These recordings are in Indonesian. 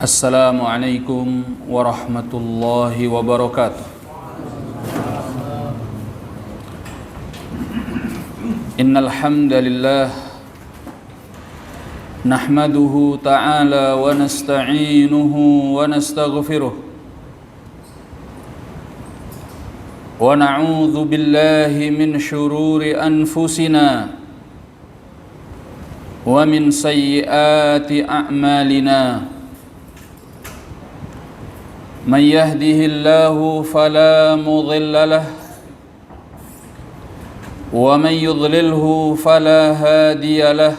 Assalamualaikum warahmatullahi wabarakatuh. Innal hamdalillah nahmaduhu ta'ala wa nasta'inuhu wa nastaghfiruh wa na'udzu billahi min shururi anfusina wa min sayyiati a'malina. من يهده الله فلا مضل له ومن يضلله فلا هادي له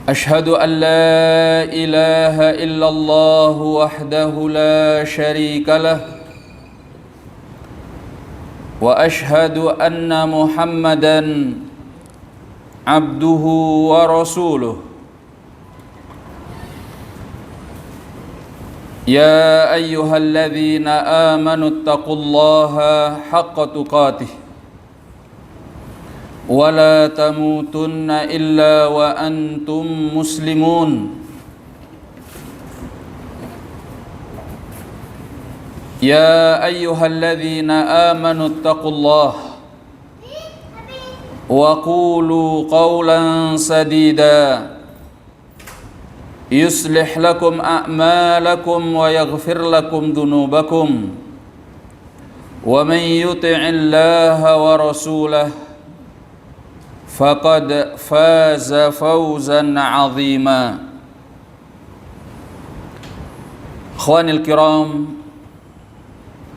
أشهد أن لا إله إلا الله وحده لا شريك له وأشهد أن محمدا عبده ورسوله. يا أيها الذين آمنوا اتقوا الله حق تقاته ولا تموتن إلا وأنتم مسلمون. يا أيها الذين آمنوا اتقوا الله وقولوا قولا سديدا يصلح لكم أعمالكم ويغفر لكم ذنوبكم ومن يطع الله ورسوله فقد فاز فوزا عظيما. إخواني الكرام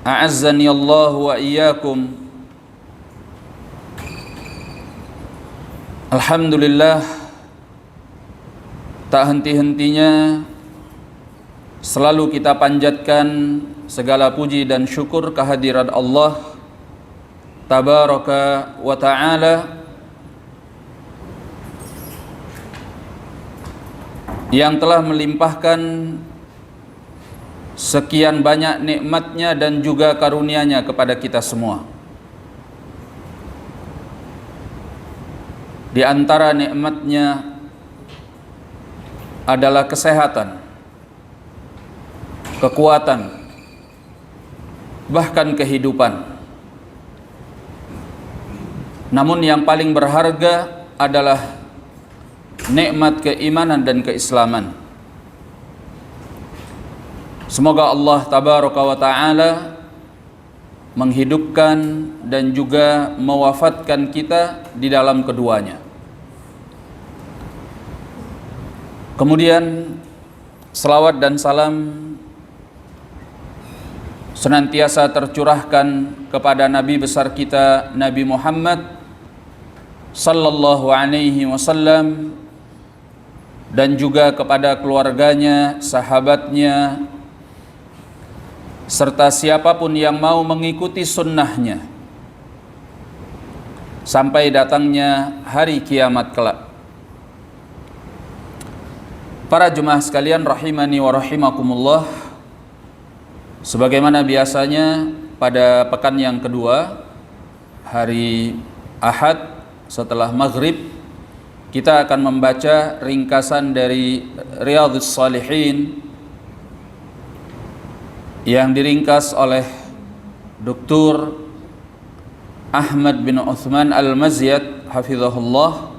أعزني الله وإياكم. Alhamdulillah, tak henti-hentinya selalu kita panjatkan segala puji dan syukur kehadirat Allah Tabaraka wa Ta'ala yang telah melimpahkan sekian banyak nikmatnya dan juga karunia-Nya kepada kita semua. Di antara nikmatnya adalah kesehatan, kekuatan, bahkan kehidupan. Namun yang paling berharga adalah nikmat keimanan dan keislaman. Semoga Allah Tabaraka wa Ta'ala menghidupkan dan juga mewafatkan kita di dalam keduanya. Kemudian selawat dan salam senantiasa tercurahkan kepada Nabi besar kita Nabi Muhammad sallallahu alaihi wasallam dan juga kepada keluarganya, sahabatnya, serta siapapun yang mau mengikuti sunnahnya sampai datangnya hari kiamat kelak. Para jemaah sekalian rahimani wa rahimakumullah, sebagaimana biasanya pada pekan yang kedua, hari Ahad setelah maghrib, kita akan membaca ringkasan dari Riyadhus Shalihin yang diringkas oleh Dr. Ahmad bin Uthman Al-Mazyad hafizahullah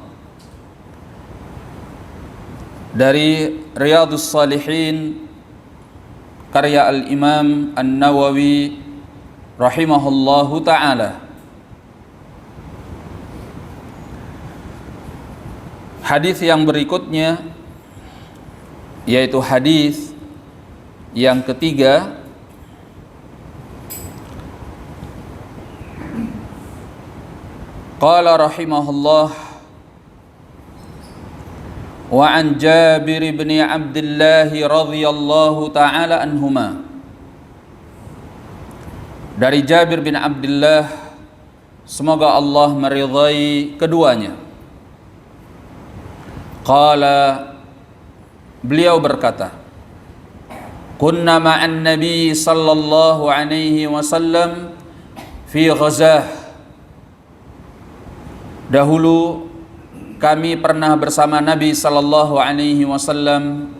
dari Riyadhus Shalihin karya Al-Imam An-Nawawi rahimahullahu ta'ala. Hadis yang berikutnya yaitu hadis yang ketiga, qala rahimahullah wa an Jabir bin Abdullah radhiyallahu ta'ala anhuma, dari Jabir bin Abdullah, semoga Allah meridhai keduanya. Qala, beliau berkata, kunna ma'an Nabi sallallahu alaihi wasallam fi ghazah. Dahulu kami pernah bersama Nabi sallallahu alaihi wasallam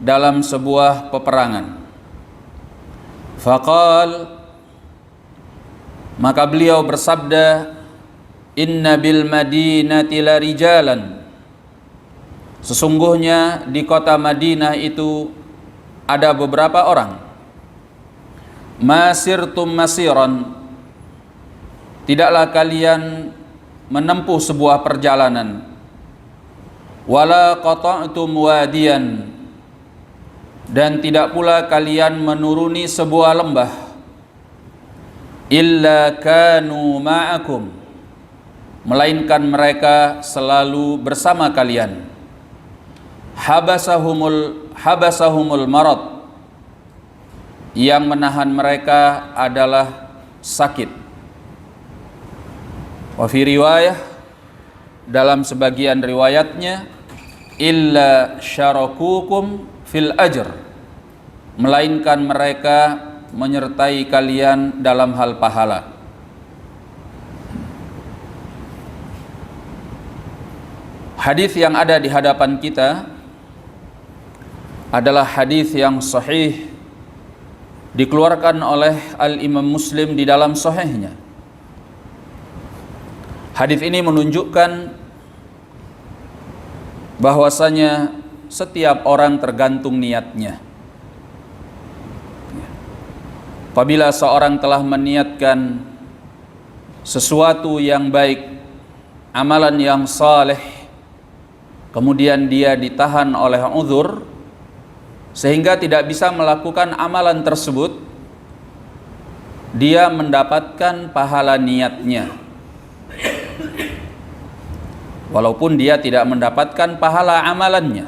dalam sebuah peperangan. Faqal, maka beliau bersabda, inna bil madinati la rijalan, sesungguhnya di kota Madinah itu ada beberapa orang. Masirtum masiran, tidaklah kalian menempuh sebuah perjalanan. Wala qata'tum wadiyan, dan tidak pula kalian menuruni sebuah lembah. Illa kanu ma'akum, melainkan mereka selalu bersama kalian. Habasahumul marad, yang menahan mereka adalah sakit. Wa fi riwayah, dalam sebagian riwayatnya, illa syarakukum fil ajr, melainkan mereka menyertai kalian dalam hal pahala. Hadis yang ada di hadapan kita adalah hadis yang sahih, dikeluarkan oleh Al-Imam Muslim di dalam sahihnya. Hadis ini menunjukkan bahwasanya setiap orang tergantung niatnya. Apabila seorang telah meniatkan sesuatu yang baik, amalan yang saleh, kemudian dia ditahan oleh uzur sehingga tidak bisa melakukan amalan tersebut, dia mendapatkan pahala niatnya, walaupun dia tidak mendapatkan pahala amalannya,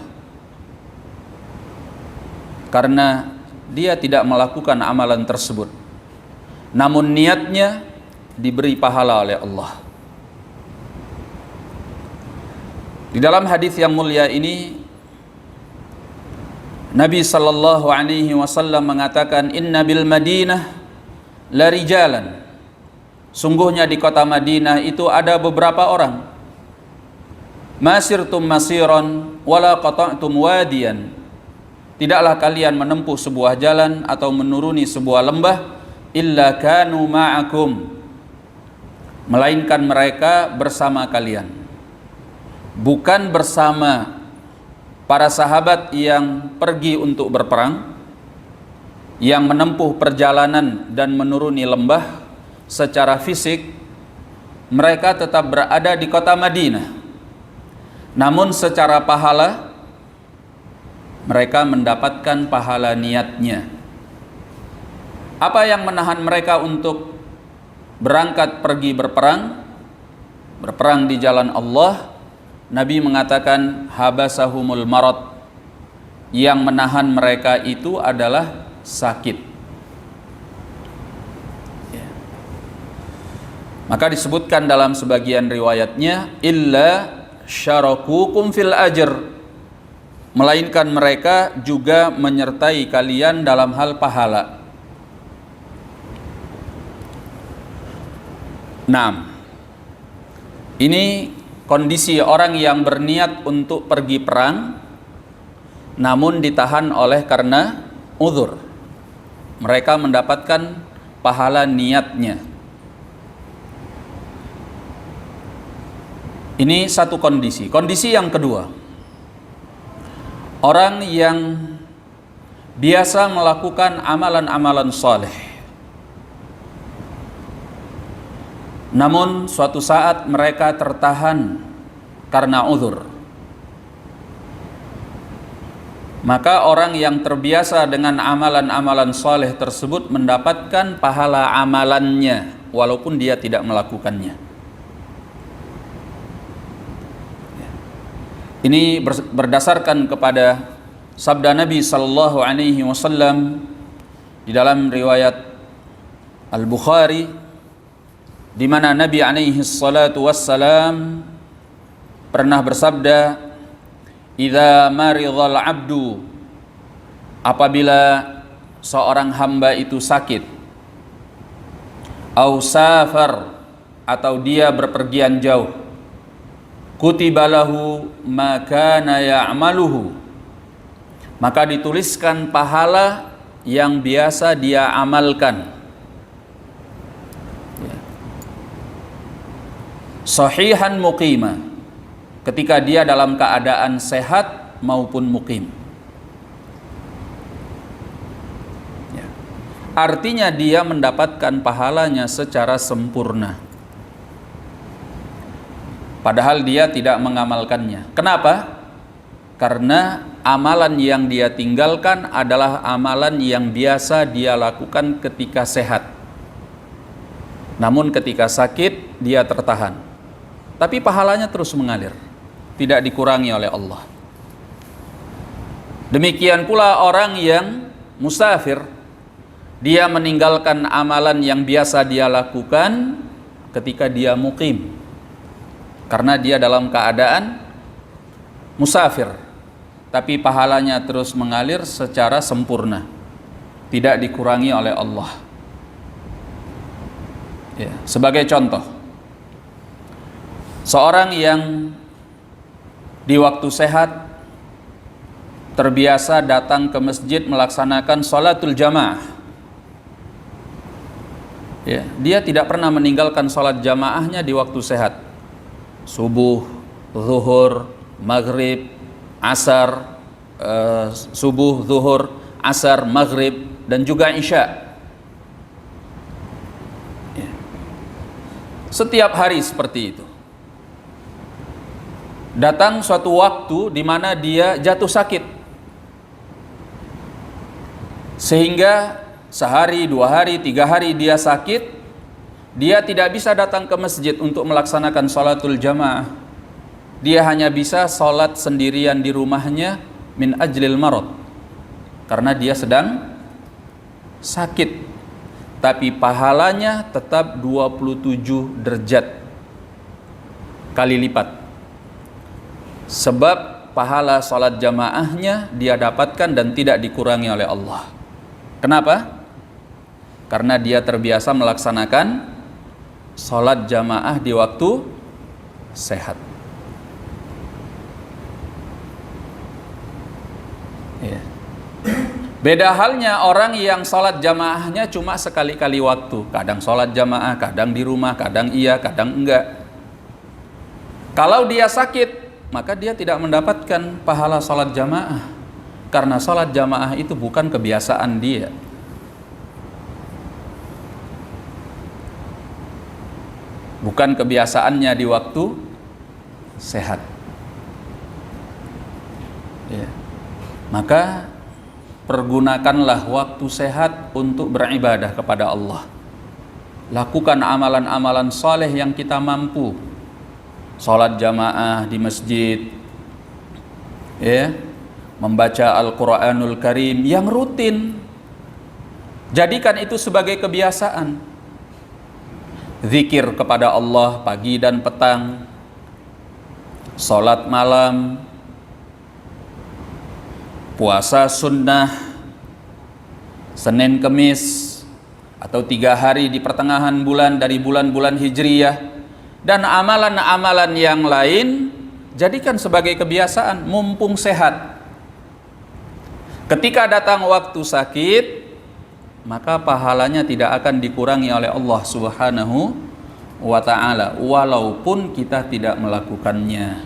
karena dia tidak melakukan amalan tersebut, namun niatnya diberi pahala oleh Allah. Di dalam hadis yang mulia ini, Nabi sallallahu alaihi wasallam mengatakan, inna bil Madinah la rijalan, sungguhnya di kota Madinah itu ada beberapa orang. Masirtum masiran wala qata'tum wadiyan, tidaklah kalian menempuh sebuah jalan atau menuruni sebuah lembah, illa kanu ma'akum, melainkan mereka bersama kalian. Bukan bersama para sahabat yang pergi untuk berperang, yang menempuh perjalanan dan menuruni lembah secara fisik, mereka tetap berada di kota Madinah, namun secara pahala mereka mendapatkan pahala niatnya. Apa yang menahan mereka untuk berangkat pergi berperang di jalan Allah? Nabi mengatakan habasahumul marad, yang menahan mereka itu adalah sakit. Maka disebutkan dalam sebagian riwayatnya, illa syarakukum fil ajr, melainkan mereka juga menyertai kalian dalam hal pahala. 6. Ini kondisi orang yang berniat untuk pergi perang namun ditahan oleh karena uzur. Mereka mendapatkan pahala niatnya. Ini satu kondisi. Kondisi yang kedua, orang yang biasa melakukan amalan-amalan saleh, namun suatu saat mereka tertahan karena uzur. Maka orang yang terbiasa dengan amalan-amalan saleh tersebut mendapatkan pahala amalannya walaupun dia tidak melakukannya. Ini berdasarkan kepada sabda Nabi sallallahu alaihi wasallam di dalam riwayat Al-Bukhari, di mana Nabi alaihi salatu wassalam pernah bersabda, idza maridhal abdu, apabila seorang hamba itu sakit, au safar, atau dia berpergian jauh, kutiba lahu ma kana ya'maluhu, maka dituliskan pahala yang biasa dia amalkan. Sahihan muqima, ketika dia dalam keadaan sehat maupun muqim. Artinya dia mendapatkan pahalanya secara sempurna, padahal dia tidak mengamalkannya. Kenapa? Karena amalan yang dia tinggalkan adalah amalan yang biasa dia lakukan ketika sehat. Namun ketika sakit dia tertahan, tapi pahalanya terus mengalir, tidak dikurangi oleh Allah. Demikian pula orang yang musafir, dia meninggalkan amalan yang biasa dia lakukan ketika dia muqim, karena dia dalam keadaan musafir, tapi pahalanya terus mengalir secara sempurna, tidak dikurangi oleh Allah. Ya, sebagai contoh, seorang yang di waktu sehat terbiasa datang ke masjid melaksanakan sholatul jamaah. Ya, dia tidak pernah meninggalkan sholat jamaahnya di waktu sehat. Subuh, zuhur, maghrib, asar, subuh, zuhur, asar, maghrib, dan juga isya. Ya. Setiap hari seperti itu. Datang suatu waktu di mana dia jatuh sakit, sehingga sehari, 2 hari, 3 hari dia sakit, dia tidak bisa datang ke masjid untuk melaksanakan sholatul jamaah. Dia hanya bisa sholat sendirian di rumahnya min ajlil marad, karena dia sedang sakit. Tapi pahalanya tetap 27 derajat kali lipat, sebab pahala sholat jamaahnya dia dapatkan dan tidak dikurangi oleh Allah. Kenapa? Karena dia terbiasa melaksanakan sholat jamaah di waktu sehat. Ya. Beda halnya orang yang sholat jamaahnya cuma sekali-kali waktu. Kadang sholat jamaah, kadang di rumah, kadang iya, kadang enggak. Kalau dia sakit, maka dia tidak mendapatkan pahala sholat jamaah, karena sholat jamaah itu bukan kebiasaan dia. Bukan kebiasaannya di waktu sehat. Ya. Maka pergunakanlah waktu sehat untuk beribadah kepada Allah. Lakukan amalan-amalan soleh yang kita mampu. Sholat jamaah di masjid, ya, membaca Al-Quranul Karim yang rutin. Jadikan itu sebagai kebiasaan. Zikir kepada Allah pagi dan petang, sholat malam, puasa sunnah Senin Kemis atau 3 hari di pertengahan bulan dari bulan-bulan Hijriyah, dan amalan-amalan yang lain jadikan sebagai kebiasaan mumpung sehat. Ketika datang waktu sakit, maka pahalanya tidak akan dikurangi oleh Allah Subhanahu wa ta'ala, walaupun kita tidak melakukannya.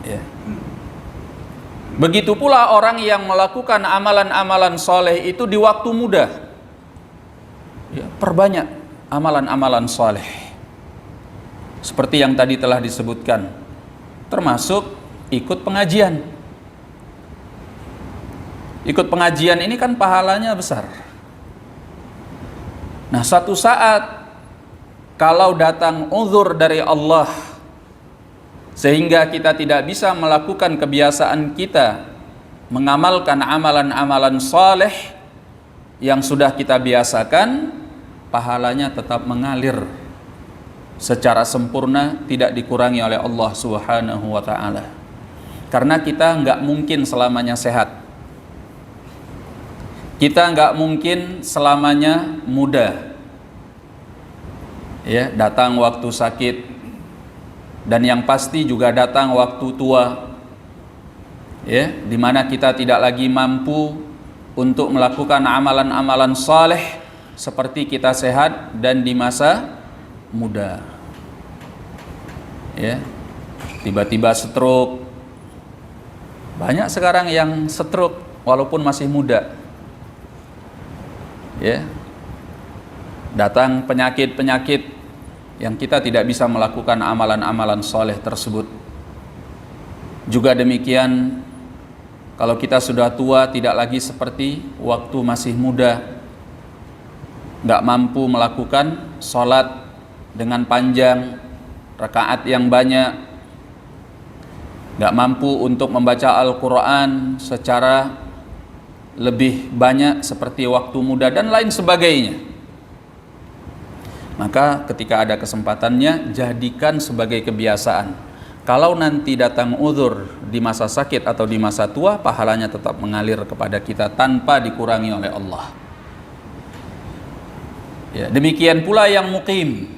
Ya. Begitu pula orang yang melakukan amalan-amalan soleh itu di waktu muda. Ya, perbanyak amalan-amalan soleh, seperti yang tadi telah disebutkan, termasuk ikut pengajian. Ikut pengajian ini kan pahalanya besar. Nah, suatu saat kalau datang uzur dari Allah sehingga kita tidak bisa melakukan kebiasaan kita mengamalkan amalan-amalan saleh yang sudah kita biasakan, pahalanya tetap mengalir secara sempurna, tidak dikurangi oleh Allah Subhanahu wa ta'ala. Karena kita nggak mungkin selamanya sehat, kita nggak mungkin selamanya muda. Ya, datang waktu sakit Dan yang pasti juga datang waktu tua, ya, di mana kita tidak lagi mampu untuk melakukan amalan-amalan saleh seperti kita sehat dan di masa muda. Ya, tiba-tiba stroke. Banyak sekarang yang stroke walaupun masih muda. Ya. Datang penyakit-penyakit yang kita tidak bisa melakukan amalan-amalan soleh tersebut. Juga demikian, kalau kita sudah tua tidak lagi seperti waktu masih muda, nggak mampu melakukan sholat dengan panjang, rakaat yang banyak, nggak mampu untuk membaca Al-Quran secara lebih banyak seperti waktu muda dan lain sebagainya. Maka ketika ada kesempatannya, jadikan sebagai kebiasaan. Kalau nanti datang uzur di masa sakit atau di masa tua, pahalanya tetap mengalir kepada kita tanpa dikurangi oleh Allah. Ya, demikian pula yang muqim.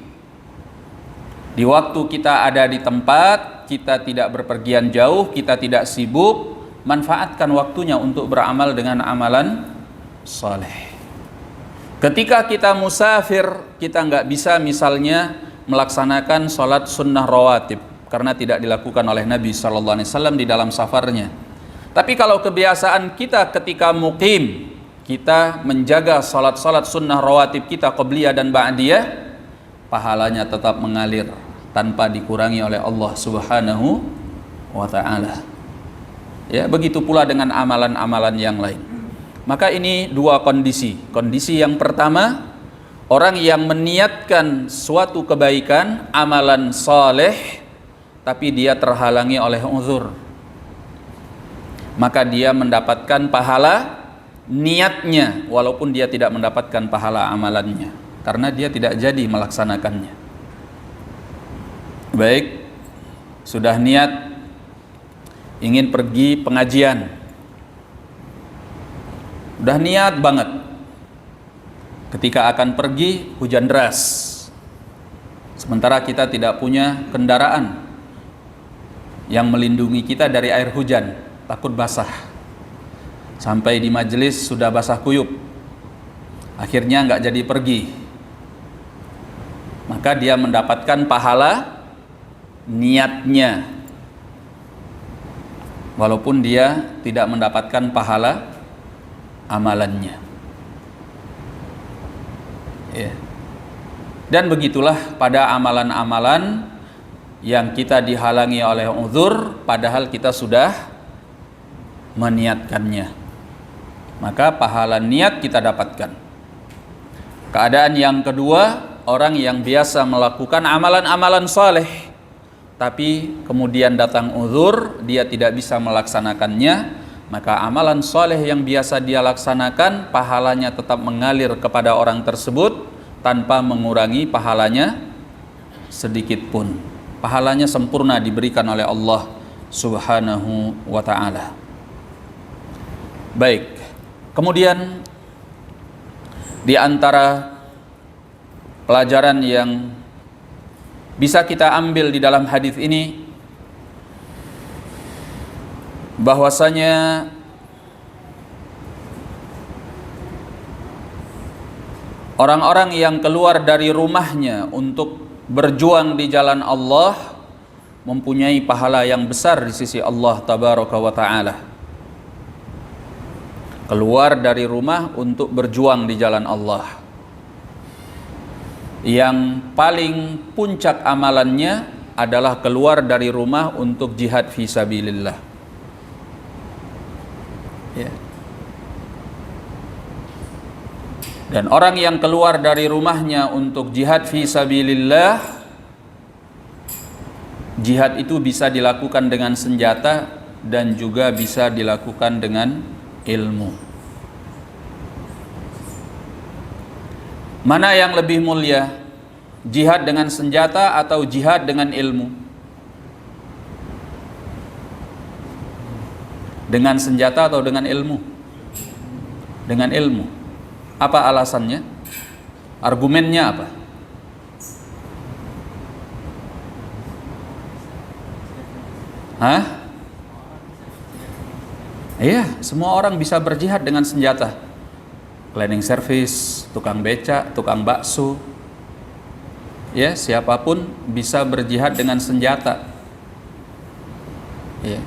Di waktu kita ada di tempat, kita tidak berpergian jauh, kita tidak sibuk, manfaatkan waktunya untuk beramal dengan amalan saleh. Ketika kita musafir, kita nggak bisa misalnya melaksanakan sholat sunnah rawatib karena tidak dilakukan oleh Nabi SAW di dalam safarnya. Tapi kalau kebiasaan kita ketika muqim, kita menjaga sholat-sholat sunnah rawatib kita qabliyah dan ba'diyah, pahalanya tetap mengalir tanpa dikurangi oleh Allah Subhanahu wa ta'ala. Ya, begitu pula dengan amalan-amalan yang lain. Maka ini dua kondisi. Kondisi yang pertama, orang yang meniatkan suatu kebaikan, amalan saleh, tapi dia terhalangi oleh uzur. Maka dia mendapatkan pahala niatnya, walaupun dia tidak mendapatkan pahala amalannya, karena dia tidak jadi melaksanakannya. Baik, sudah niat ingin pergi pengajian, udah niat banget, ketika akan pergi hujan deras, sementara kita tidak punya kendaraan yang melindungi kita dari air hujan, takut basah. Sampai di majelis sudah basah kuyup, akhirnya nggak jadi pergi. Maka dia mendapatkan pahala niatnya, walaupun dia tidak mendapatkan pahala amalannya. Ya. Dan begitulah pada amalan-amalan yang kita dihalangi oleh uzur padahal kita sudah meniatkannya, maka pahala niat kita dapatkan. Keadaan yang kedua, orang yang biasa melakukan amalan-amalan saleh tapi kemudian datang uzur, dia tidak bisa melaksanakannya, maka amalan soleh yang biasa dia laksanakan, pahalanya tetap mengalir kepada orang tersebut tanpa mengurangi pahalanya sedikit pun. Pahalanya sempurna diberikan oleh Allah Subhanahu wa ta'ala. Baik, kemudian di antara pelajaran yang bisa kita ambil di dalam hadis ini, bahwasanya orang-orang yang keluar dari rumahnya untuk berjuang di jalan Allah mempunyai pahala yang besar di sisi Allah Tabaraka wa Ta'ala. Keluar dari rumah untuk berjuang di jalan Allah, yang paling puncak amalannya adalah keluar dari rumah untuk jihad fi sabilillah. Ya. Dan orang yang keluar dari rumahnya untuk jihad fi sabilillah, jihad itu bisa dilakukan dengan senjata dan juga bisa dilakukan dengan ilmu. Mana yang lebih mulia? Jihad dengan senjata atau jihad dengan ilmu? Dengan senjata atau dengan ilmu? Dengan ilmu. Apa alasannya? Argumennya apa? Hah? Iya, semua orang bisa berjihad dengan senjata. Cleaning service, tukang becak, tukang bakso, ya, siapapun bisa berjihad dengan senjata. Ya.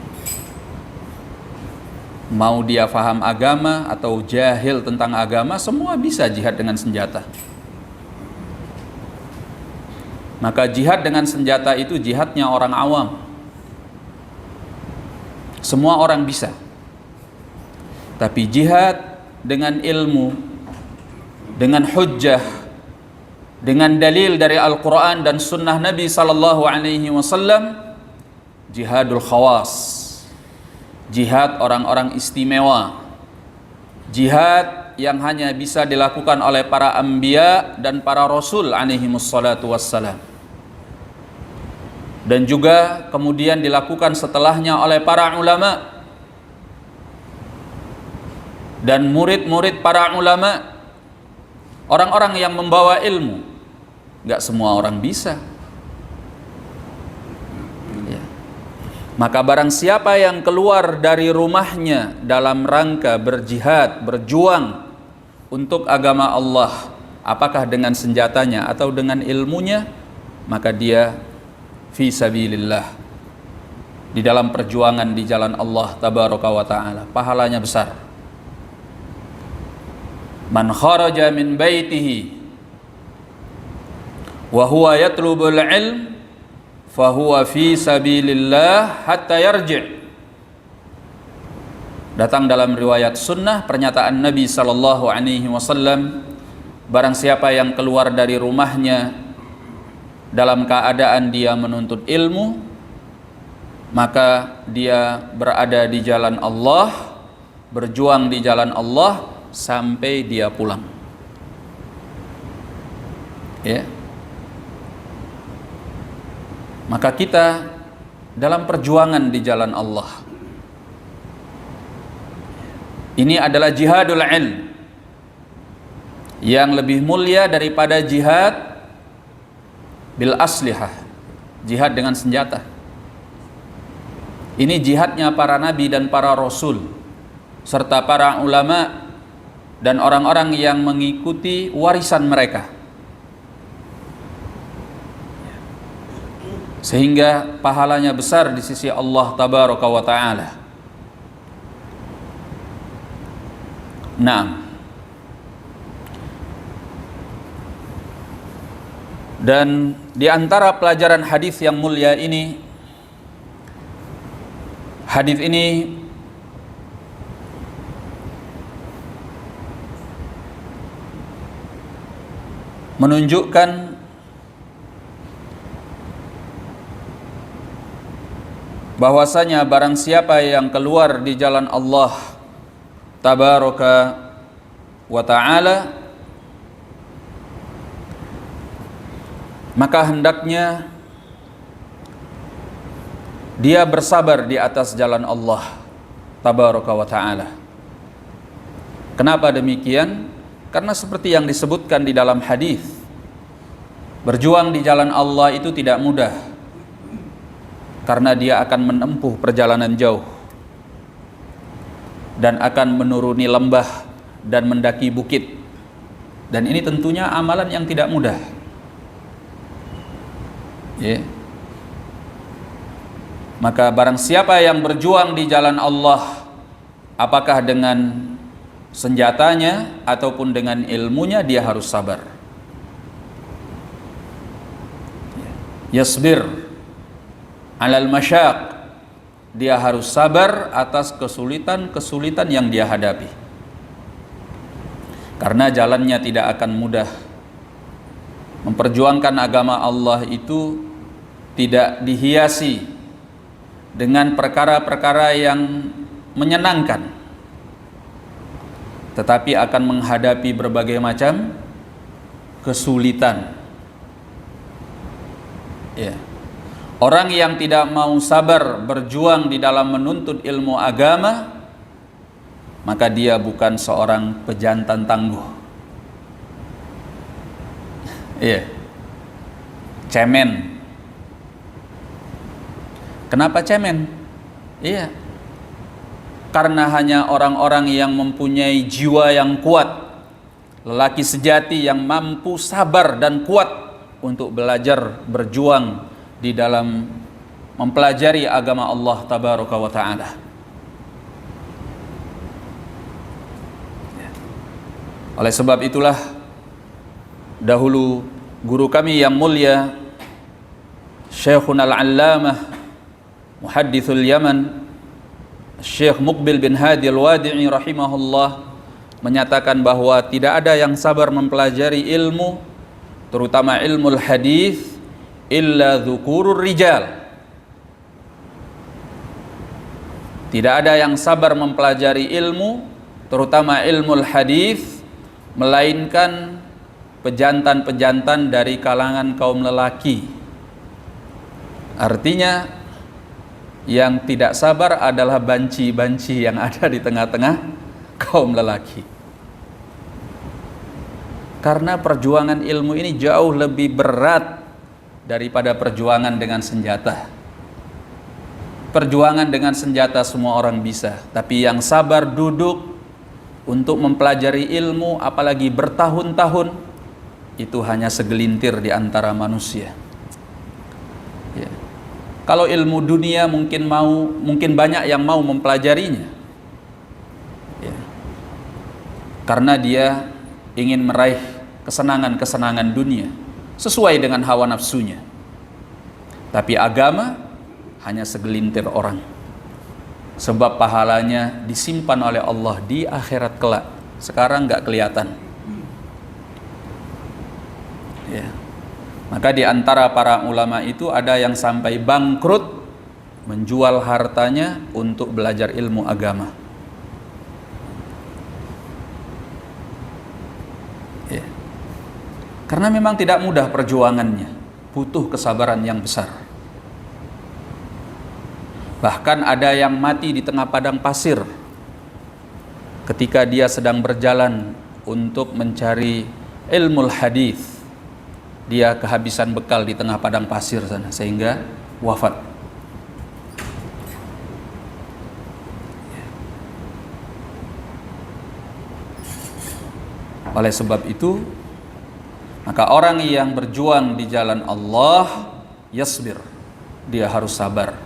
Mau dia faham agama atau jahil tentang agama, semua bisa jihad dengan senjata. Maka jihad dengan senjata itu jihadnya orang awam. Semua orang bisa. Tapi jihad dengan ilmu, dengan hujjah, dengan dalil dari Al-Quran dan Sunnah Nabi Sallallahu Alaihi Wasallam, jihadul khawas, jihad orang-orang istimewa, jihad yang hanya bisa dilakukan oleh para anbiya dan para rasul alaihi wassalatu wassalam, dan juga kemudian dilakukan setelahnya oleh para ulama dan murid-murid para ulama, orang-orang yang membawa ilmu. Gak semua orang bisa. Ya. Maka barang siapa yang keluar dari rumahnya dalam rangka berjihad, berjuang untuk agama Allah, apakah dengan senjatanya atau dengan ilmunya, maka dia fi sabilillah, di dalam perjuangan di jalan Allah tabaraka wa ta'ala, pahalanya besar. Man kharaja min baitihi wa huwa yatlubul ilm fa huwa fi sabilillah hatta yarji'. Datang dalam riwayat sunnah pernyataan Nabi sallallahu alaihi wasallam, barang siapa yang keluar dari rumahnya dalam keadaan dia menuntut ilmu, maka dia berada di jalan Allah, berjuang di jalan Allah sampai dia pulang. Ya. Maka kita dalam perjuangan di jalan Allah, ini adalah jihadul ilm yang lebih mulia daripada jihad bil aslihah, jihad dengan senjata. Ini jihadnya para nabi dan para rasul serta para ulama dan orang-orang yang mengikuti warisan mereka, sehingga pahalanya besar di sisi Allah tabaraka wa ta'ala. Nah, dan di antara pelajaran hadis yang mulia ini, hadis ini menunjukkan bahwasanya barang siapa yang keluar di jalan Allah tabaraka wa ta'ala, maka hendaknya dia bersabar di atas jalan Allah tabaraka wa ta'ala. Kenapa demikian? Karena seperti yang disebutkan di dalam hadis, berjuang di jalan Allah itu tidak mudah, karena dia akan menempuh perjalanan jauh dan akan menuruni lembah dan mendaki bukit, dan ini tentunya amalan yang tidak mudah. Ya. Maka barang siapa yang berjuang di jalan Allah, apakah dengan senjatanya ataupun dengan ilmunya, dia harus sabar. Yasbir alal masyaq, dia harus sabar atas kesulitan-kesulitan yang dia hadapi, karena jalannya tidak akan mudah. Memperjuangkan agama Allah itu tidak dihiasi dengan perkara-perkara yang menyenangkan, tetapi akan menghadapi berbagai macam kesulitan. Ya. Orang yang tidak mau sabar berjuang di dalam menuntut ilmu agama, maka dia bukan seorang pejantan tangguh. Iya. Cemen. Kenapa cemen? Iya. Karena hanya orang-orang yang mempunyai jiwa yang kuat, lelaki sejati yang mampu sabar dan kuat untuk belajar berjuang di dalam mempelajari agama Allah tabaraka wa ta'ala. Oleh sebab itulah dahulu guru kami yang mulia Syekhuna al-Allamah Muhaddithul Yaman Syekh Muqbil bin Hadi al-Wadi'i rahimahullah menyatakan bahwa tidak ada yang sabar mempelajari ilmu, terutama ilmu hadis, illa dzukurur rijal. Tidak ada yang sabar mempelajari ilmu, terutama ilmu hadis, melainkan pejantan-pejantan dari kalangan kaum lelaki. Artinya yang tidak sabar adalah banci-banci yang ada di tengah-tengah kaum lelaki. Karena perjuangan ilmu ini jauh lebih berat daripada perjuangan dengan senjata. Perjuangan dengan senjata semua orang bisa, tapi yang sabar duduk untuk mempelajari ilmu, apalagi bertahun-tahun, itu hanya segelintir di antara manusia. Ya. Kalau ilmu dunia mungkin banyak yang mau mempelajarinya, ya. Karena dia ingin meraih kesenangan-kesenangan dunia sesuai dengan hawa nafsunya. Tapi agama hanya segelintir orang, sebab pahalanya disimpan oleh Allah di akhirat kelak. Sekarang nggak kelihatan. Ya. Maka di antara para ulama itu ada yang sampai bangkrut menjual hartanya untuk belajar ilmu agama. Ya. Karena memang tidak mudah perjuangannya, butuh kesabaran yang besar. Bahkan ada yang mati di tengah padang pasir ketika dia sedang berjalan untuk mencari ilmu hadis. Dia kehabisan bekal di tengah padang pasir sana sehingga wafat. Oleh sebab itu, maka orang yang berjuang di jalan Allah yasbir, dia harus sabar.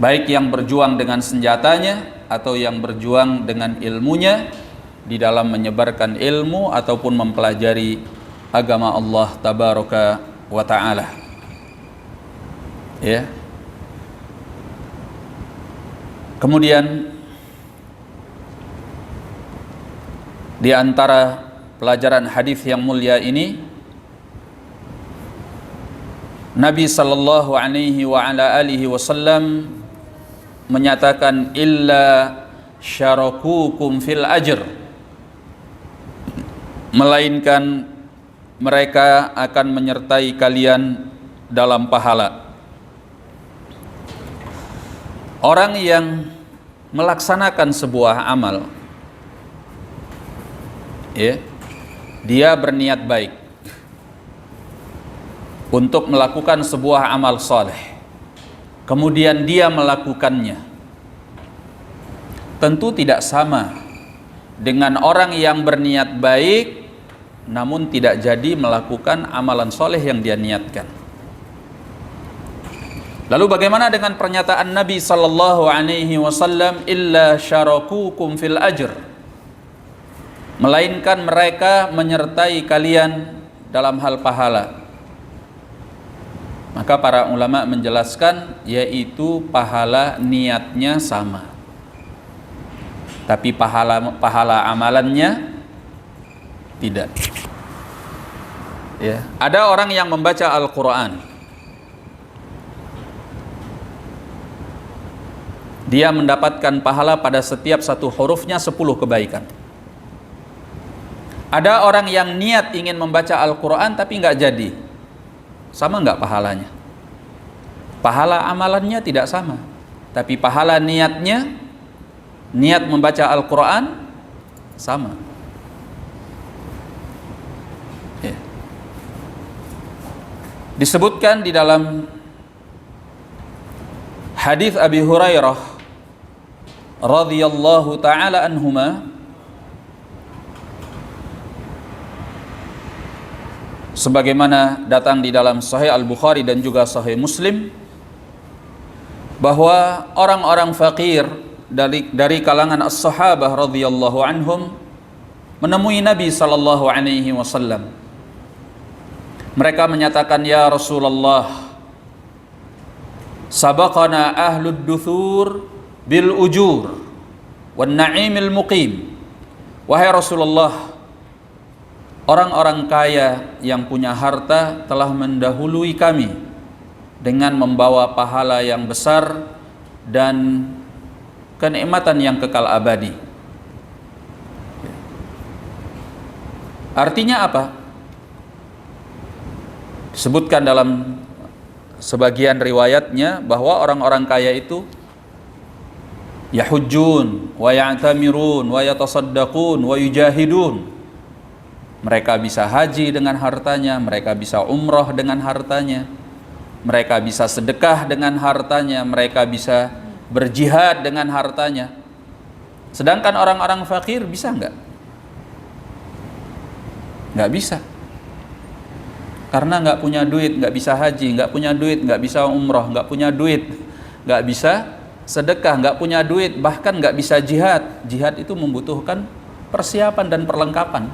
Baik yang berjuang dengan senjatanya atau yang berjuang dengan ilmunya di dalam menyebarkan ilmu ataupun mempelajari agama Allah tabaraka wa ta'ala. Ya. Kemudian di antara pelajaran hadis yang mulia ini, Nabi sallallahu alaihi wa ala alihi wasallam menyatakan illa syarakukum fil ajr, melainkan mereka akan menyertai kalian dalam pahala. Orang yang melaksanakan sebuah amal, ya, dia berniat baik untuk melakukan sebuah amal soleh, kemudian dia melakukannya, tentu tidak sama dengan orang yang berniat baik namun tidak jadi melakukan amalan soleh yang dia niatkan. Lalu bagaimana dengan pernyataan Nabi sallallahu alaihi wasallam illa syarakukum fil ajr, melainkan mereka menyertai kalian dalam hal pahala? Maka para ulama menjelaskan yaitu pahala niatnya sama, tapi pahala amalannya tidak. Ya, ada orang yang membaca Al-Quran, dia mendapatkan pahala pada setiap satu hurufnya 10 kebaikan. Ada orang yang niat ingin membaca Al-Quran tapi nggak jadi, sama nggak pahalanya? Pahala amalannya tidak sama, tapi pahala niatnya, niat membaca Al-Quran sama. Ya. Disebutkan di dalam Hadis Abi Hurairah radhiyallahu taala anhuma, sebagaimana datang di dalam Sahih Al-Bukhari dan juga Sahih Muslim, bahwa orang-orang fakir dari kalangan as-sahabah radhiyallahu anhum menemui Nabi sallallahu alaihi wasallam. Mereka menyatakan, "Ya Rasulullah, sabaqana ahlud duthur bil ujur wan na'imil muqim." Wahai Rasulullah, orang-orang kaya yang punya harta telah mendahului kami dengan membawa pahala yang besar dan kenikmatan yang kekal abadi. Artinya apa? Disebutkan dalam sebagian riwayatnya bahwa orang-orang kaya itu yahujjun wa ya'tamirun wa yatasaddaqun wa yujahidun. Mereka bisa haji dengan hartanya, mereka bisa umrah dengan hartanya, mereka bisa sedekah dengan hartanya, mereka bisa berjihad dengan hartanya. Sedangkan orang-orang fakir bisa enggak? Enggak bisa. Karena enggak punya duit, enggak bisa haji, enggak punya duit, enggak bisa umrah, enggak punya duit, enggak bisa sedekah, enggak punya duit, bahkan enggak bisa jihad. Jihad itu membutuhkan persiapan dan perlengkapan.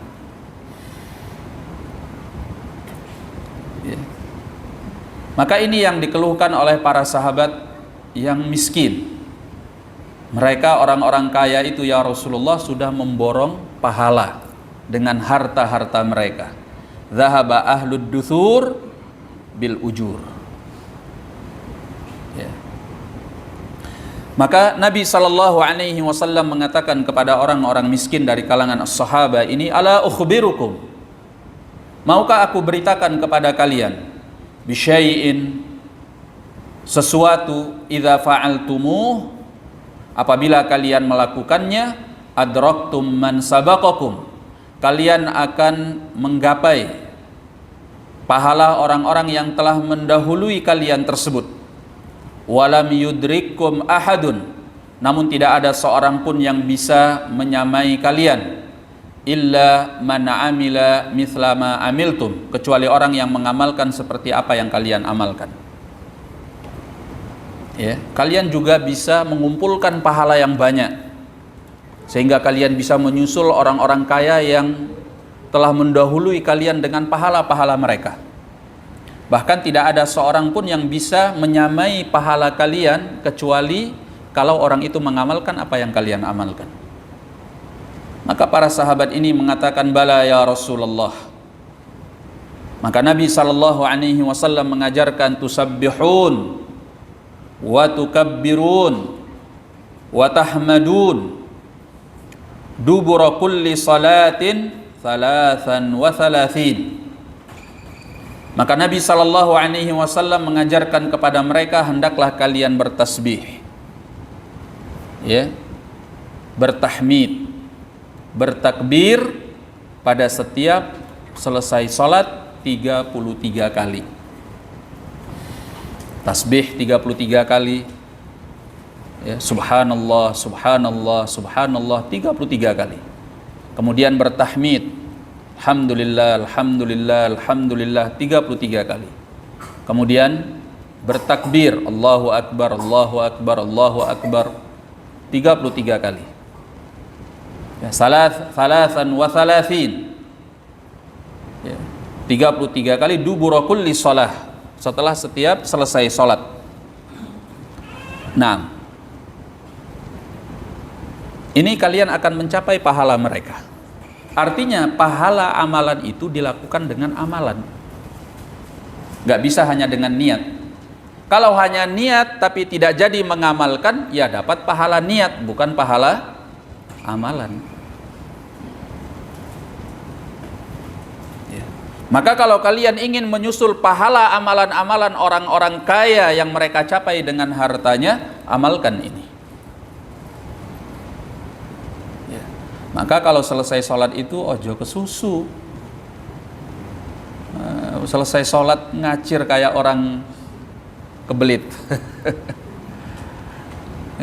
Maka ini yang dikeluhkan oleh para sahabat yang miskin. Mereka orang-orang kaya itu, ya Rasulullah, sudah memborong pahala dengan harta-harta mereka. Zahaba ahlud duthur bil ujur. Ya. Maka Nabi sallallahu alaihi wasallam mengatakan kepada orang-orang miskin dari kalangan as-sahabah ini, "Ala ukhbirukum, maukah aku beritakan kepada kalian bisyai'in, sesuatu, idza fa'altumuh, apabila kalian melakukannya, adraktum man sabaqakum, kalian akan menggapai pahala orang-orang yang telah mendahului kalian tersebut. Walam yudrikkum ahadun, namun tidak ada seorang pun yang bisa menyamai kalian, illa man amila mithla ma amiltum, kecuali orang yang mengamalkan seperti apa yang kalian amalkan." Ya, kalian juga bisa mengumpulkan pahala yang banyak sehingga kalian bisa menyusul orang-orang kaya yang telah mendahului kalian dengan pahala-pahala mereka. Bahkan tidak ada seorang pun yang bisa menyamai pahala kalian kecuali kalau orang itu mengamalkan apa yang kalian amalkan. Maka para sahabat ini mengatakan, "Bala ya Rasulullah." Maka Nabi sallallahu alaihi wasallam mengajarkan, "Tusabbihun wa tukabbirun wa tahmadun dubura kulli salatin thalathan wa thalathin." Maka Nabi sallallahu alaihi wasallam mengajarkan kepada mereka, hendaklah kalian bertasbih, ya, bertahmid, bertakbir pada setiap selesai salat 33 kali. Tasbih 33 kali, ya, subhanallah, subhanallah, subhanallah 33 kali. Kemudian bertahmid, alhamdulillah, alhamdulillah, alhamdulillah 33 kali. Kemudian bertakbir, Allahu akbar, Allahu akbar, Allahu akbar 33 kali. Ya, salasan wa thalathin, ya, 33 kali dubura kulli shalah, setelah setiap selesai salat. Nah, ini kalian akan mencapai pahala mereka. Artinya pahala amalan itu dilakukan dengan amalan, gak bisa hanya dengan niat. Kalau hanya niat tapi tidak jadi mengamalkan, ya dapat pahala niat, bukan pahala amalan. Ya. Maka kalau kalian ingin menyusul pahala amalan-amalan orang-orang kaya yang mereka capai dengan hartanya, amalkan ini. Ya. Maka kalau selesai sholat itu ojo kesusu. Selesai sholat ngacir kayak orang kebelit.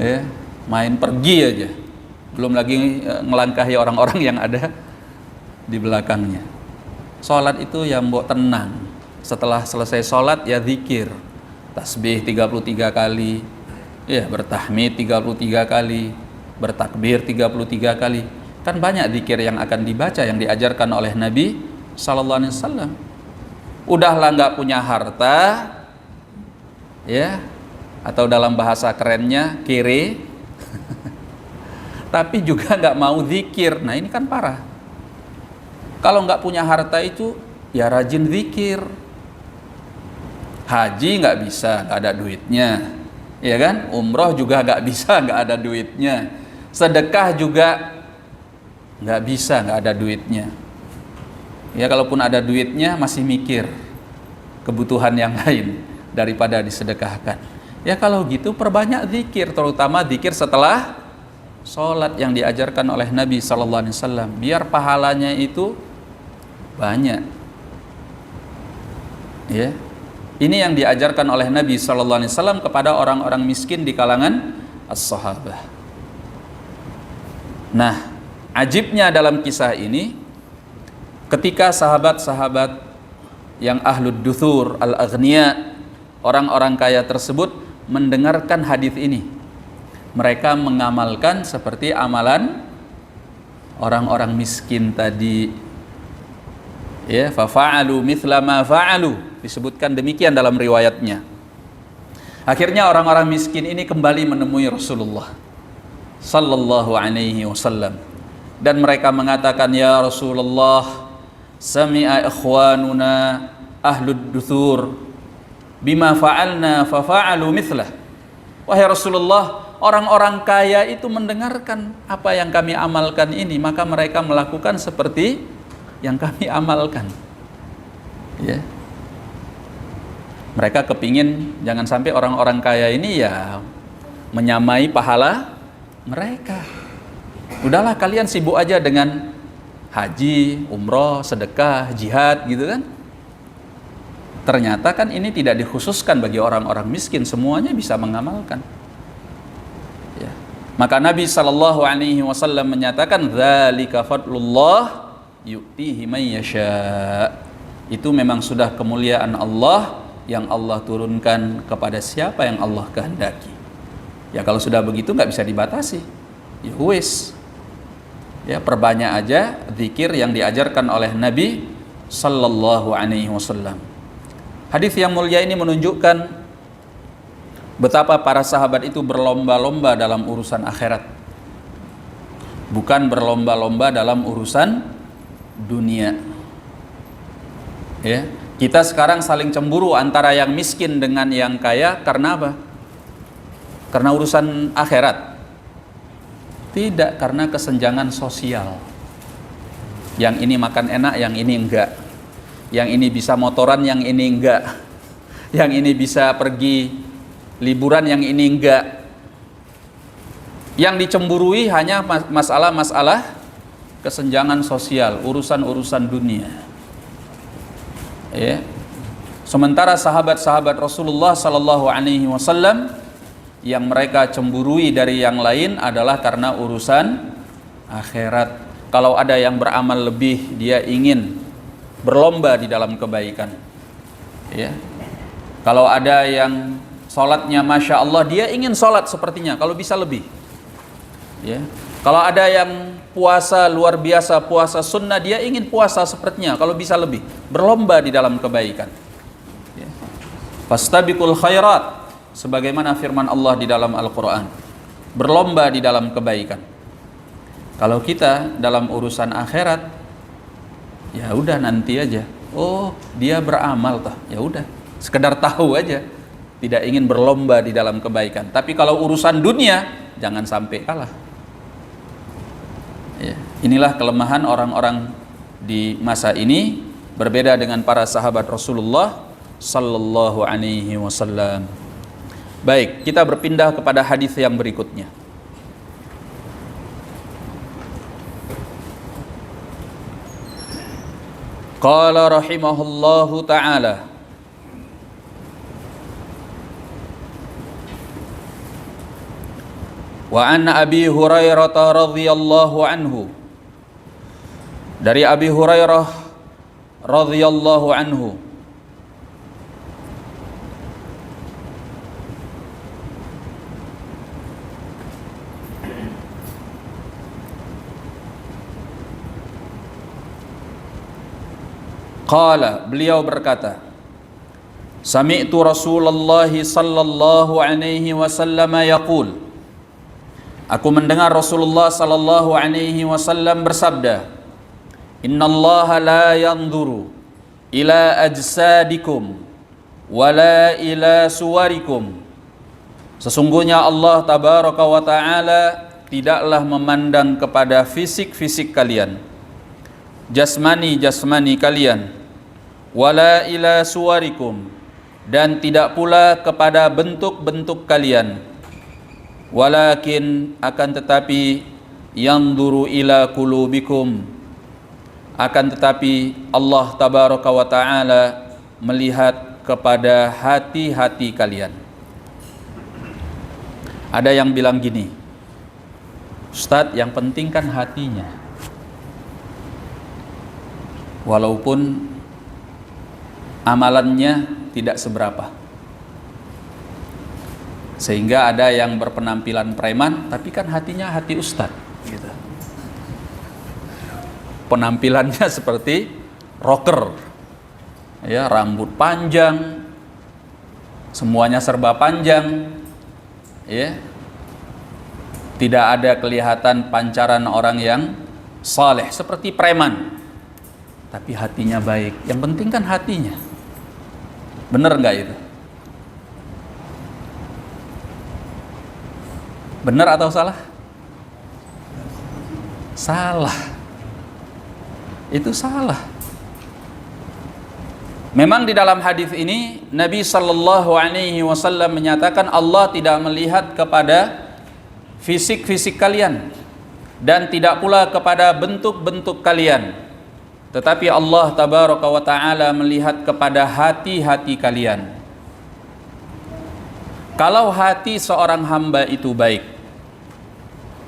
Ya, main pergi aja. Belum lagi ngelangkahi orang-orang yang ada di belakangnya. Sholat itu ya mbok tenang. Setelah selesai sholat ya zikir, tasbih 33 kali, ya bertahmid 33 kali, bertakbir 33 kali. Kan banyak zikir yang akan dibaca yang diajarkan oleh Nabi sallallahu alaihi wasallam. Udahlah nggak punya harta, ya, atau dalam bahasa kerennya kere, tapi juga nggak mau zikir. Nah ini kan parah. Kalau nggak punya harta itu ya rajin zikir. Haji nggak bisa, nggak ada duitnya, ya kan? Umroh juga nggak bisa, nggak ada duitnya. Sedekah juga nggak bisa, nggak ada duitnya. Ya kalaupun ada duitnya masih mikir kebutuhan yang lain daripada disedekahkan. Ya kalau gitu perbanyak zikir, terutama zikir setelah sholat yang diajarkan oleh Nabi sallallahu alaihi wasallam, biar pahalanya itu banyak. Ya. Ini yang diajarkan oleh Nabi sallallahu alaihi wasallam kepada orang-orang miskin di kalangan as-sahabah. Nah, ajibnya dalam kisah ini, ketika sahabat-sahabat yang ahlud duthur, al-aghniya, orang-orang kaya tersebut mendengarkan hadis ini, mereka mengamalkan seperti amalan orang-orang miskin tadi. Ya, fa fa'alu mithla ma fa'alu, disebutkan demikian dalam riwayatnya. Akhirnya orang-orang miskin ini kembali menemui Rasulullah sallallahu alaihi wasallam dan mereka mengatakan, ya Rasulullah, sami'a ikhwanuna ahlud duthur bima fa'alna fa fa'alu mithlah. Wahai Rasulullah, orang-orang kaya itu mendengarkan apa yang kami amalkan ini, maka mereka melakukan seperti yang kami amalkan. Ya. Mereka kepingin jangan sampai orang-orang kaya ini ya menyamai pahala mereka. Udahlah kalian sibuk aja dengan haji, umroh, sedekah, jihad gitu kan. Ternyata kan ini tidak dikhususkan bagi orang-orang miskin, semuanya bisa mengamalkan. Ya. Maka Nabi sallallahu alaihi wasallam menyatakan, dzalika fadlullah yu'tihi man yasha. Itu memang sudah kemuliaan Allah yang Allah turunkan kepada siapa yang Allah kehendaki. Ya kalau sudah begitu nggak bisa dibatasi. Ya wis. Ya perbanyak aja zikir yang diajarkan oleh Nabi sallallahu alaihi wasallam. Hadis yang mulia ini menunjukkan betapa para sahabat itu berlomba-lomba dalam urusan akhirat. Bukan berlomba-lomba dalam urusan dunia. Ya, kita sekarang saling cemburu antara yang miskin dengan yang kaya karena apa? Karena urusan akhirat. Tidak, karena kesenjangan sosial. Yang ini makan enak, yang ini enggak. Yang ini bisa motoran, yang ini enggak. Yang ini bisa pergi liburan, yang ini enggak. Yang dicemburui hanya masalah-masalah kesenjangan sosial, urusan-urusan dunia. Ya. Sementara sahabat-sahabat Rasulullah sallallahu alaihi wasallam yang mereka cemburui dari yang lain adalah karena urusan akhirat. Kalau ada yang beramal lebih, dia ingin berlomba di dalam kebaikan. Ya. Kalau ada yang sholatnya masya Allah, dia ingin sholat sepertinya, kalau bisa lebih. Ya. Kalau ada yang puasa luar biasa, puasa sunnah, dia ingin puasa sepertinya, kalau bisa lebih. Berlomba di dalam kebaikan. Ya. Fastabiqul khairat, sebagaimana firman Allah di dalam Al-Quran. Berlomba di dalam kebaikan. Kalau kita dalam urusan akhirat, ya udah nanti aja. Oh, dia beramal toh. Ya udah, sekedar tahu aja. Tidak ingin berlomba di dalam kebaikan. Tapi kalau urusan dunia, jangan sampai kalah. Ya, inilah kelemahan orang-orang di masa ini, berbeda dengan para sahabat Rasulullah sallallahu alaihi wasallam. Baik, kita berpindah kepada hadis yang berikutnya. Qala rahimahullahu ta'ala, Wa an Abi Hurairah radhiyallahu anhu, dari Abi Hurairah radhiyallahu anhu, qala, beliau berkata, sami'tu Rasulullah sallallahu alaihi wasallam yaqul, aku mendengar Rasulullah sallallahu alaihi wasallam bersabda, innallaha la yanzuru ila ajsadikum wala ila suwarikum, sesungguhnya Allah tabaraka wa ta'ala tidaklah memandang kepada fisik-fisik kalian, jasmani kalian, wala ila suwarikum, dan tidak pula kepada bentuk-bentuk kalian, walakin, akan tetapi, yanzuru ila qulubikum, akan tetapi Allah tabaraka wa ta'ala melihat kepada hati-hati kalian. Ada yang bilang gini, Ustadz, yang penting kan hatinya, walaupun amalannya tidak seberapa, sehingga ada yang berpenampilan preman tapi kan hatinya hati ustadz gitu. Penampilannya seperti rocker ya, rambut panjang, semuanya serba panjang ya, tidak ada kelihatan pancaran orang yang saleh seperti preman, tapi hatinya baik. Yang penting kan hatinya. Benar nggak itu? Benar atau salah? Salah. Itu salah. Memang di dalam hadis ini Nabi sallallahu alaihi wasallam menyatakan Allah tidak melihat kepada fisik-fisik kalian dan tidak pula kepada bentuk-bentuk kalian, tetapi Allah tabaraka wa ta'ala melihat kepada hati-hati kalian. Kalau hati seorang hamba itu baik,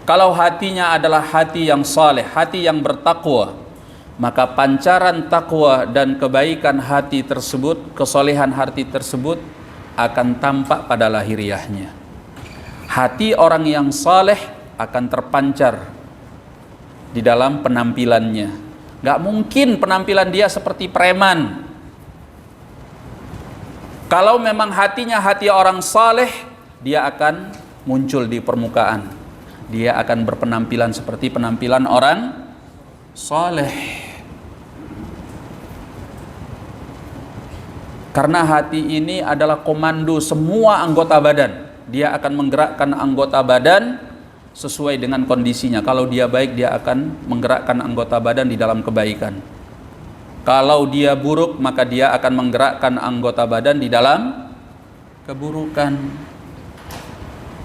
kalau hatinya adalah hati yang saleh, hati yang bertakwa, maka pancaran takwa dan kebaikan hati tersebut, kesolehan hati tersebut akan tampak pada lahiriahnya. Hati orang yang saleh akan terpancar di dalam penampilannya. Gak mungkin penampilan dia seperti preman. Kalau memang hatinya hati orang saleh, dia akan muncul di permukaan. Dia akan berpenampilan seperti penampilan orang saleh. Karena hati ini adalah komando semua anggota badan. Dia akan menggerakkan anggota badan sesuai dengan kondisinya. Kalau dia baik, dia akan menggerakkan anggota badan di dalam kebaikan. Kalau dia buruk, maka dia akan menggerakkan anggota badan di dalam keburukan.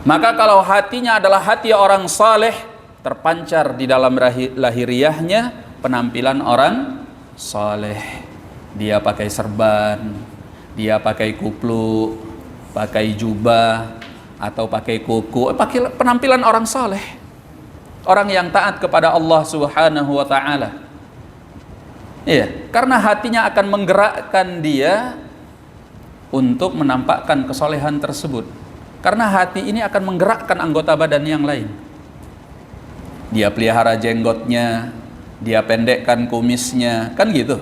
Maka kalau hatinya adalah hati orang saleh, terpancar di dalam lahiriahnya penampilan orang saleh. Dia pakai serban, dia pakai kupluk, pakai jubah, atau pakai kuku, pakai penampilan orang saleh, orang yang taat kepada Allah Subhanahu wa ta'ala. Iya, karena hatinya akan menggerakkan dia untuk menampakkan kesolehan tersebut. Karena hati ini akan menggerakkan anggota badan yang lain. Dia pelihara jenggotnya, dia pendekkan kumisnya, kan gitu.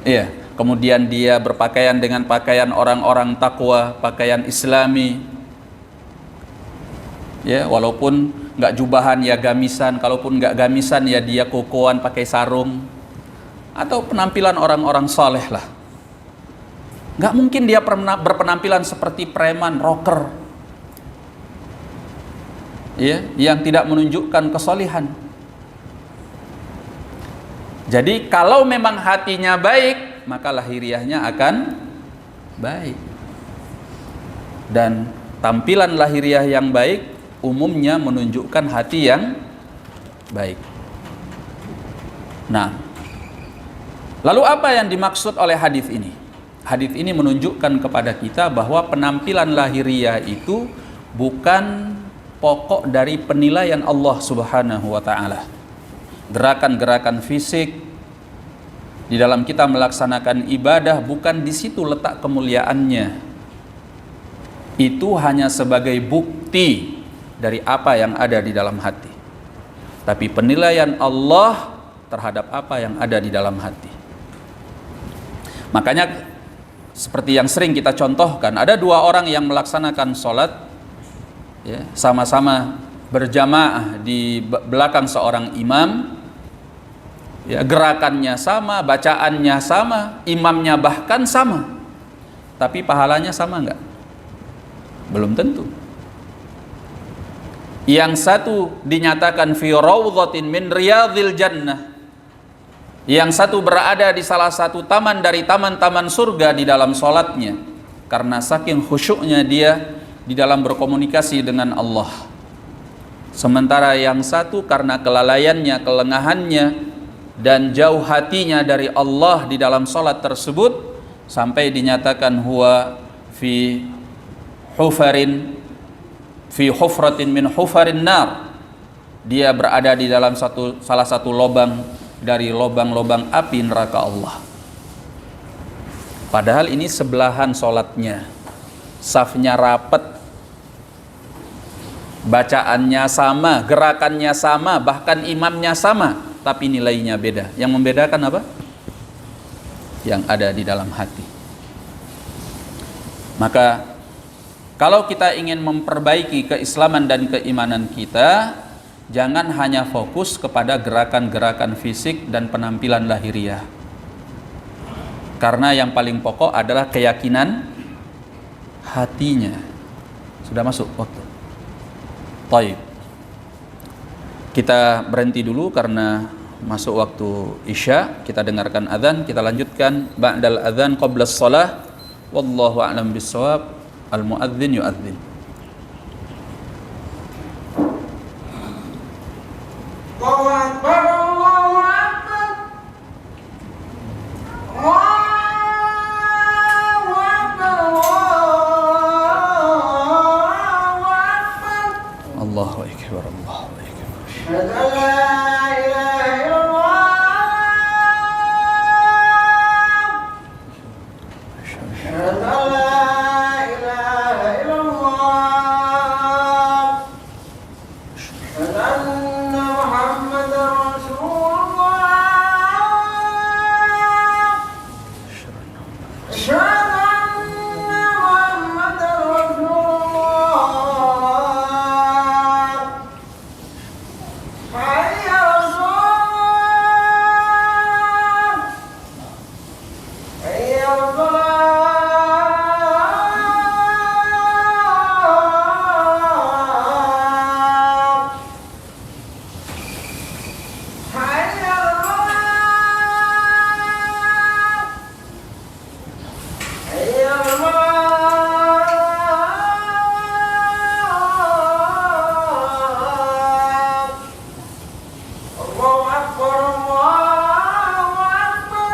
Iya. Kemudian dia berpakaian dengan pakaian orang-orang takwa, pakaian Islami. Ya, walaupun nggak jubahan ya gamisan, kalaupun nggak gamisan ya dia kokoan pakai sarung, atau penampilan orang-orang saleh lah. Nggak mungkin dia berpenampilan seperti preman, rocker, ya, yang tidak menunjukkan kesalehan. Jadi kalau memang hatinya baik, maka lahiriahnya akan baik. Dan tampilan lahiriah yang baik umumnya menunjukkan hati yang baik. Nah, lalu apa yang dimaksud oleh hadis ini? Hadis ini menunjukkan kepada kita bahwa penampilan lahiriah itu bukan pokok dari penilaian Allah Subhanahu wa taala. Gerakan-gerakan fisik di dalam kita melaksanakan ibadah, bukan di situ letak kemuliaannya. Itu hanya sebagai bukti dari apa yang ada di dalam hati. Tapi penilaian Allah terhadap apa yang ada di dalam hati. Makanya seperti yang sering kita contohkan, ada dua orang yang melaksanakan sholat, ya, sama-sama berjamaah di belakang seorang imam, ya, gerakannya sama, bacaannya sama, imamnya bahkan sama, tapi pahalanya sama enggak? Belum tentu. Yang satu dinyatakan fi raudhatin min riyadhil jannah, yang satu berada di salah satu taman dari taman-taman surga di dalam sholatnya, karena saking khusyuknya dia di dalam berkomunikasi dengan Allah. Sementara yang satu karena kelalaiannya, kelengahannya, dan jauh hatinya dari Allah di dalam sholat tersebut, sampai dinyatakan huwa fi hufratin min hufarin nar, dia berada di dalam salah satu lubang dari lubang-lubang api neraka Allah. Padahal ini sebelahan sholatnya, safnya rapet, bacaannya sama, gerakannya sama, bahkan imamnya sama, tapi nilainya beda. Yang membedakan apa? Yang ada di dalam hati. Maka kalau kita ingin memperbaiki keislaman dan keimanan kita, jangan hanya fokus kepada gerakan-gerakan fisik dan penampilan lahiriah. Karena yang paling pokok adalah keyakinan hatinya. Sudah masuk waktu. Taib. Kita berhenti dulu karena masuk waktu Isya. Kita dengarkan azan, kita lanjutkan ba'dal azan qabla shalah. Wallahu a'lam bissawab. Al-muadzin yu'adzin. Allahu Akbar, Allahu Akbar. Allahu Akbar, Allahu Akbar. Allahu akbar, Allahu akbar. Asyhadu an la ilaha illallah. Asyhadu an la ilaha illallah. Asyhadu anna Muhammadar Rasulullah. Asyhadu anna Muhammadar Rasulullah. Hayya 'alas shalah. Hayya 'alas shalah. Hayya 'alas falah. Hayya 'alas falah. Allahu Akbar, Allahu Akbar.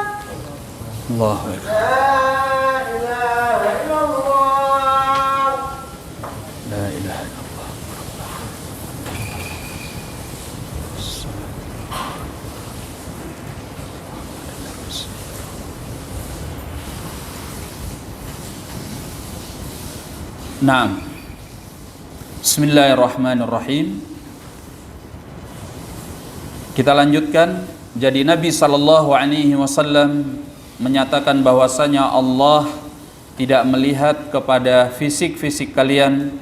Allahu akbar. La ilaha illallah. La ilaha illallah. Naam. Bismillahirrahmanirrahim. Kita lanjutkan. Jadi Nabi sallallahu alaihi wasallam menyatakan bahwasanya Allah tidak melihat kepada fisik-fisik kalian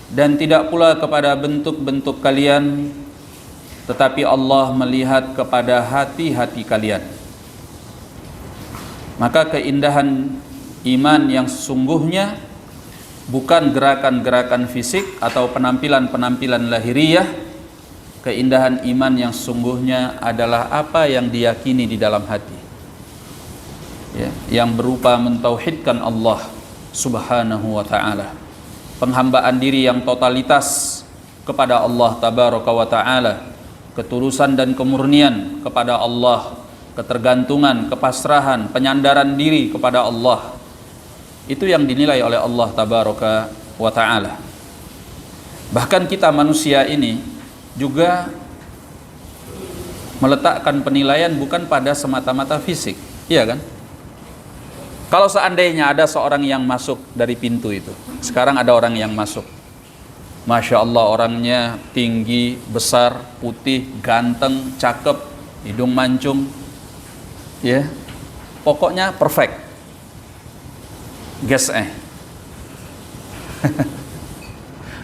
dan tidak pula kepada bentuk-bentuk kalian, tetapi Allah melihat kepada hati-hati kalian. Maka keindahan iman yang sesungguhnya bukan gerakan-gerakan fisik atau penampilan-penampilan lahiriah. Keindahan iman yang sesungguhnya adalah apa yang diyakini di dalam hati, ya, yang berupa mentauhidkan Allah Subhanahu wa ta'ala, penghambaan diri yang totalitas kepada Allah Tabaraka wa ta'ala, ketulusan dan kemurnian kepada Allah, ketergantungan, kepasrahan, penyandaran diri kepada Allah. Itu yang dinilai oleh Allah Tabaraka wa ta'ala. Bahkan kita manusia ini juga meletakkan penilaian bukan pada semata-mata fisik, iya kan? Kalau seandainya ada seorang yang masuk dari pintu itu, sekarang ada orang yang masuk, Masya Allah, orangnya tinggi, besar, putih, ganteng, cakep, hidung mancung, ya, pokoknya perfect. Guess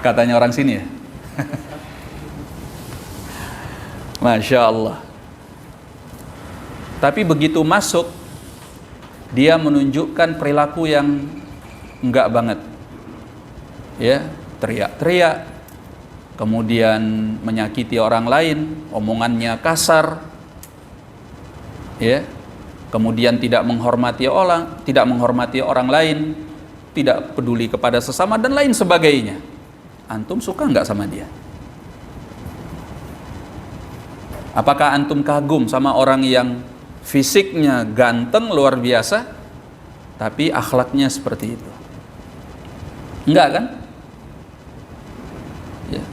katanya orang sini ya. Masya Allah. Tapi begitu masuk, dia menunjukkan perilaku yang enggak banget, ya, teriak-teriak, kemudian menyakiti orang lain, omongannya kasar, ya, kemudian tidak menghormati orang lain, tidak peduli kepada sesama dan lain sebagainya. Antum suka nggak sama dia? Apakah antum kagum sama orang yang fisiknya ganteng luar biasa, tapi akhlaknya seperti itu? Enggak kan? Ya.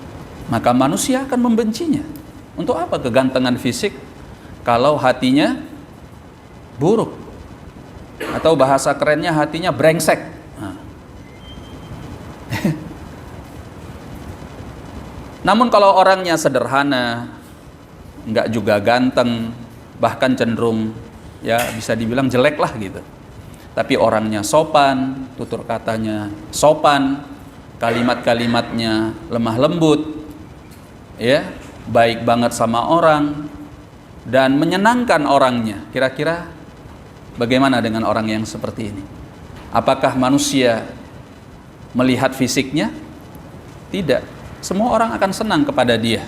Maka manusia akan membencinya. Untuk apa kegantengan fisik kalau hatinya buruk? Atau bahasa kerennya hatinya brengsek. Nah. Namun kalau orangnya sederhana, enggak juga ganteng, bahkan cenderung ya bisa dibilang jelek lah gitu, tapi orangnya sopan, tutur katanya sopan, kalimat-kalimatnya lemah lembut, ya, baik banget sama orang dan menyenangkan orangnya. Kira-kira bagaimana dengan orang yang seperti ini? Apakah manusia melihat fisiknya? Tidak. Semua orang akan senang kepada dia.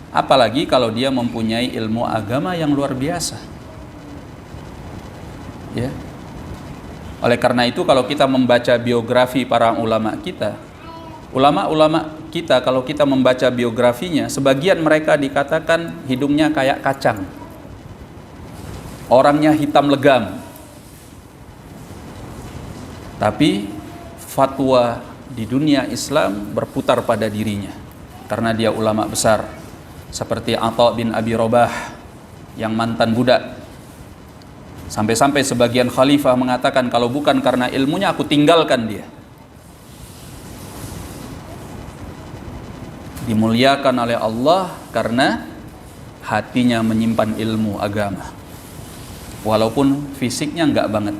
Apalagi kalau dia mempunyai ilmu agama yang luar biasa. Ya. Oleh karena itu kalau kita membaca biografi para ulama kita kalau kita membaca biografinya, sebagian mereka dikatakan hidungnya kayak kacang, orangnya hitam legam, tapi fatwa di dunia Islam berputar pada dirinya karena dia ulama besar, seperti Atha bin Abi Rabah yang mantan budak. Sampai-sampai sebagian khalifah mengatakan kalau bukan karena ilmunya aku tinggalkan dia. Dimuliakan oleh Allah karena hatinya menyimpan ilmu agama, walaupun fisiknya enggak banget.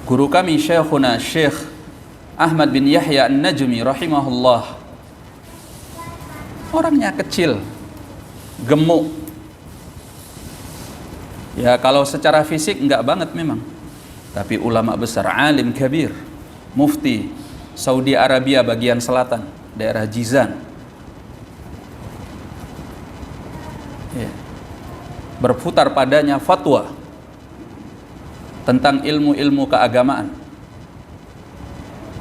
Guru kami Syekhuna Syekh Ahmad bin Yahya An-Najmi rahimahullah, orangnya kecil, gemuk. Ya kalau secara fisik enggak banget memang, tapi ulama besar, alim kabir, mufti Saudi Arabia bagian selatan, daerah Jizan. Ya. Berputar padanya fatwa tentang ilmu-ilmu keagamaan.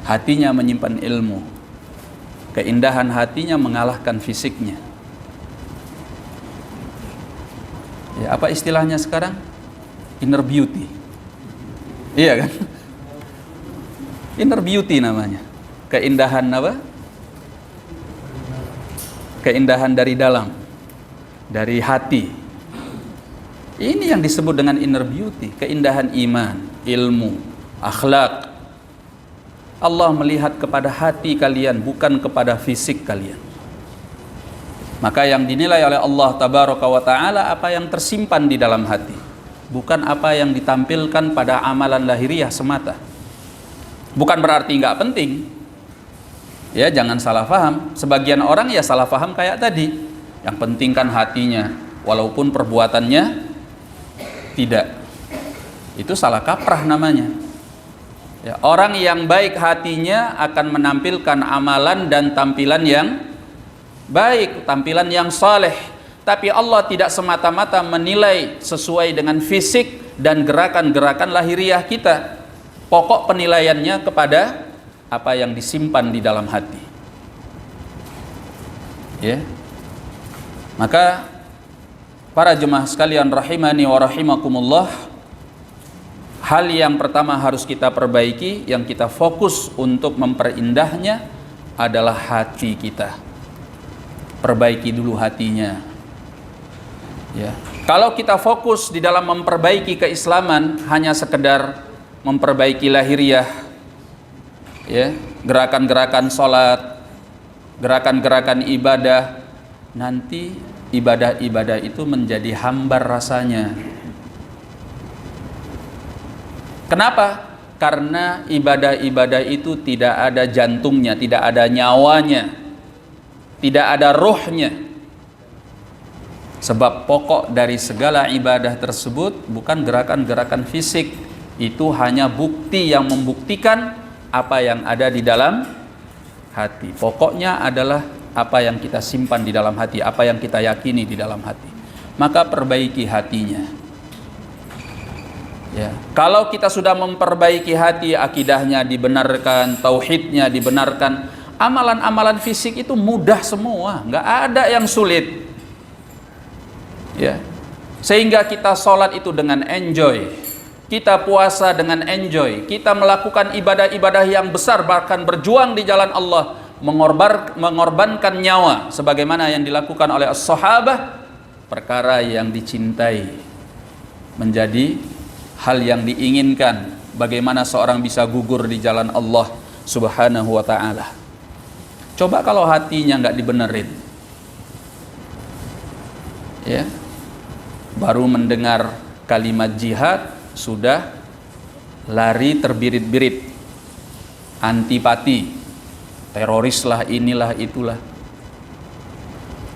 Hatinya menyimpan ilmu, keindahan hatinya mengalahkan fisiknya. Ya, apa istilahnya sekarang? Inner beauty. Iya kan? Inner beauty namanya. Keindahan apa? Keindahan dari dalam, dari hati. Ini yang disebut dengan inner beauty, keindahan iman, ilmu, akhlak. Allah melihat kepada hati kalian, bukan kepada fisik kalian. Maka yang dinilai oleh Allah Tabaraka wa Ta'ala apa yang tersimpan di dalam hati, bukan apa yang ditampilkan pada amalan lahiriah semata. Bukan berarti nggak penting. Ya, jangan salah paham. Sebagian orang ya salah paham kayak tadi. Yang penting kan hatinya, walaupun perbuatannya tidak. Itu salah kaprah namanya. Ya, orang yang baik hatinya akan menampilkan amalan dan tampilan yang baik, tampilan yang saleh. Tapi Allah tidak semata-mata menilai sesuai dengan fisik dan gerakan-gerakan lahiriah kita. Pokok penilaiannya kepada apa yang disimpan di dalam hati. Ya. Maka para jemaah sekalian rahimani wa rahimakumullah, hal yang pertama harus kita perbaiki, yang kita fokus untuk memperindahnya adalah hati kita. Perbaiki dulu hatinya. Ya. Kalau kita fokus di dalam memperbaiki keislaman hanya sekedar memperbaiki lahiriah, ya, gerakan-gerakan sholat, gerakan-gerakan ibadah, nanti ibadah-ibadah itu menjadi hambar rasanya. Kenapa? Karena ibadah-ibadah itu tidak ada jantungnya, tidak ada nyawanya, tidak ada ruhnya. Sebab pokok dari segala ibadah tersebut bukan gerakan-gerakan fisik, itu hanya bukti yang membuktikan apa yang ada di dalam hati. Pokoknya adalah apa yang kita simpan di dalam hati, apa yang kita yakini di dalam hati. Maka perbaiki hatinya. Ya, kalau kita sudah memperbaiki hati, akidahnya dibenarkan, tauhidnya dibenarkan, amalan-amalan fisik itu mudah semua, nggak ada yang sulit. Ya, sehingga kita sholat itu dengan enjoy, kita puasa dengan enjoy, kita melakukan ibadah-ibadah yang besar, bahkan berjuang di jalan Allah, mengorbankan nyawa, sebagaimana yang dilakukan oleh as-sahabah, perkara yang dicintai, menjadi hal yang diinginkan. Bagaimana seorang bisa gugur di jalan Allah Subhanahu wa ta'ala. Coba kalau hatinya nggak dibenerin, ya, baru mendengar kalimat jihad sudah lari terbirit-birit, antipati, teroris lah, inilah itulah.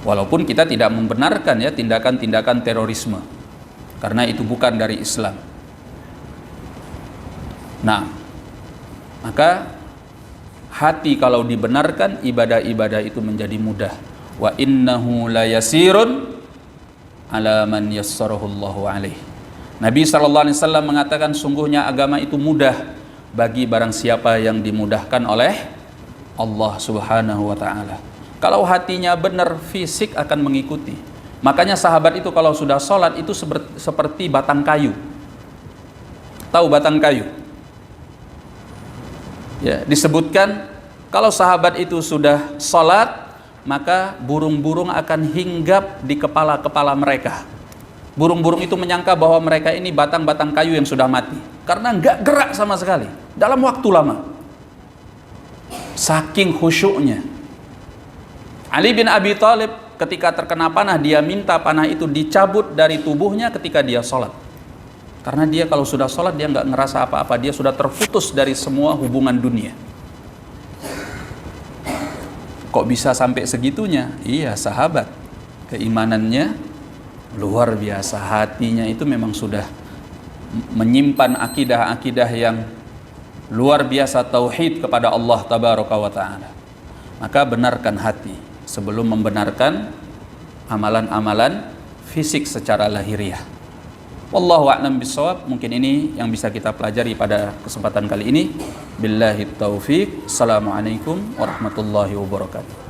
Walaupun kita tidak membenarkan ya tindakan-tindakan terorisme, karena itu bukan dari Islam. Nah, maka hati kalau dibenarkan, ibadah-ibadah itu menjadi mudah. Wa innahu la yasirun ala man yassarahu Allahu alaih. Nabi SAW mengatakan sungguhnya agama itu mudah bagi barang siapa yang dimudahkan oleh Allah Subhanahu wa ta'ala. Kalau hatinya benar, fisik akan mengikuti. Makanya sahabat itu kalau sudah sholat itu seperti batang kayu. Tahu batang kayu? Ya, disebutkan kalau sahabat itu sudah sholat, maka burung-burung akan hinggap di kepala-kepala mereka. Burung-burung itu menyangka bahwa mereka ini batang-batang kayu yang sudah mati, karena nggak gerak sama sekali dalam waktu lama. Saking khusyuknya. Ali bin Abi Thalib ketika terkena panah, dia minta panah itu dicabut dari tubuhnya ketika dia sholat. Karena dia kalau sudah sholat dia nggak ngerasa apa-apa, dia sudah terputus dari semua hubungan dunia. Kok bisa sampai segitunya? Iya, sahabat, keimanannya luar biasa, hatinya itu memang sudah menyimpan akidah-akidah yang luar biasa, tauhid kepada Allah Tabaraka wa Ta'ala. Maka benarkan hati sebelum membenarkan amalan-amalan fisik secara lahiriah. Wallahu a'lam bishawab. Mungkin ini yang bisa kita pelajari pada kesempatan kali ini. Billahi taufiq. Assalamualaikum warahmatullahi wabarakatuh.